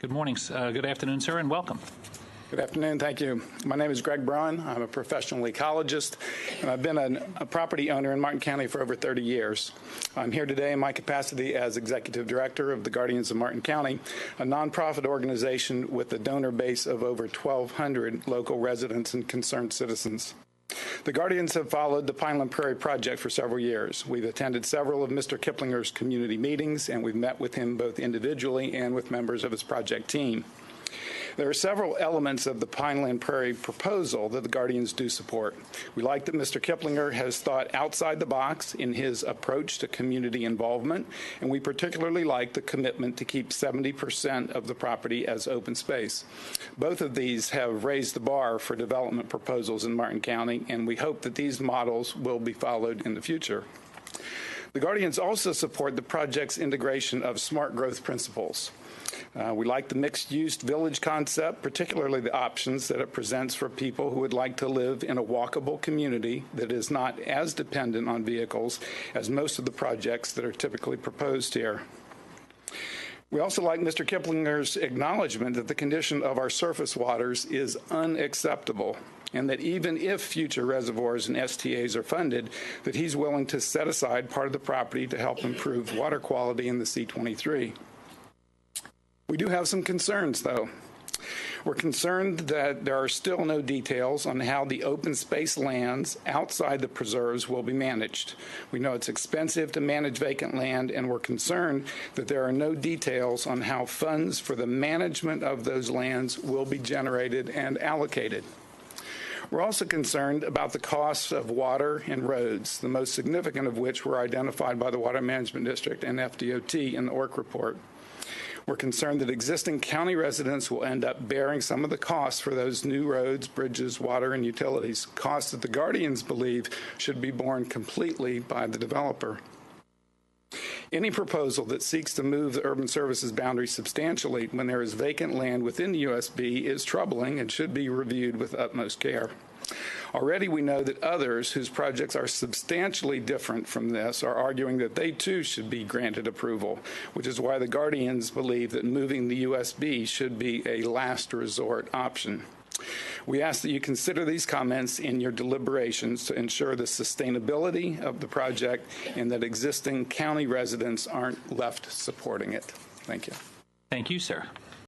Good morning, good afternoon, sir, and welcome. Good afternoon. Thank you. My name is Greg Braun. I'm a professional ecologist, and I've been a property owner in Martin County for over 30 years. I'm here today in my capacity as Executive Director of the Guardians of Martin County, a nonprofit organization with a donor base of over 1,200 local residents and concerned citizens. The Guardians have followed the Pineland Prairie project for several years. We've attended several of Mr. Kiplinger's community meetings, and we've met with him both individually and with members of his project team. There are several elements of the Pineland Prairie proposal that the Guardians do support. We like that Mr. Kiplinger has thought outside the box in his approach to community involvement, and we particularly like the commitment to keep 70% of the property as open space. Both of these have raised the bar for development proposals in Martin County, and we hope that these models will be followed in the future. The Guardians also support the project's integration of smart growth principles. We like the mixed-use village concept, particularly the options that it presents for people who would like to live in a walkable community that is not as dependent on vehicles as most of the projects that are typically proposed here. We also like Mr. Kiplinger's acknowledgement that the condition of our surface waters is unacceptable, and that even if future reservoirs and STAs are funded, that he's willing to set aside part of the property to help improve water quality in the C23. We do have some concerns, though. We're concerned that there are still no details on how the open space lands outside the preserves will be managed. We know it's expensive to manage vacant land, and we're concerned that there are no details on how funds for the management of those lands will be generated and allocated. We're also concerned about the costs of water and roads, the most significant of which were identified by the Water Management District and FDOT in the ORC report. We're concerned that existing county residents will end up bearing some of the costs for those new roads, bridges, water, and utilities, costs that the Guardians believe should be borne completely by the developer. Any proposal that seeks to move the urban services boundary substantially when there is vacant land within the USB is troubling and should be reviewed with utmost care. Already we know that others whose projects are substantially different from this are arguing that they too should be granted approval, which is why the Guardians believe that moving the USB should be a last resort option. We ask that you consider these comments in your deliberations to ensure the sustainability of the project and that existing county residents aren't left supporting it. Thank you. Thank you, sir.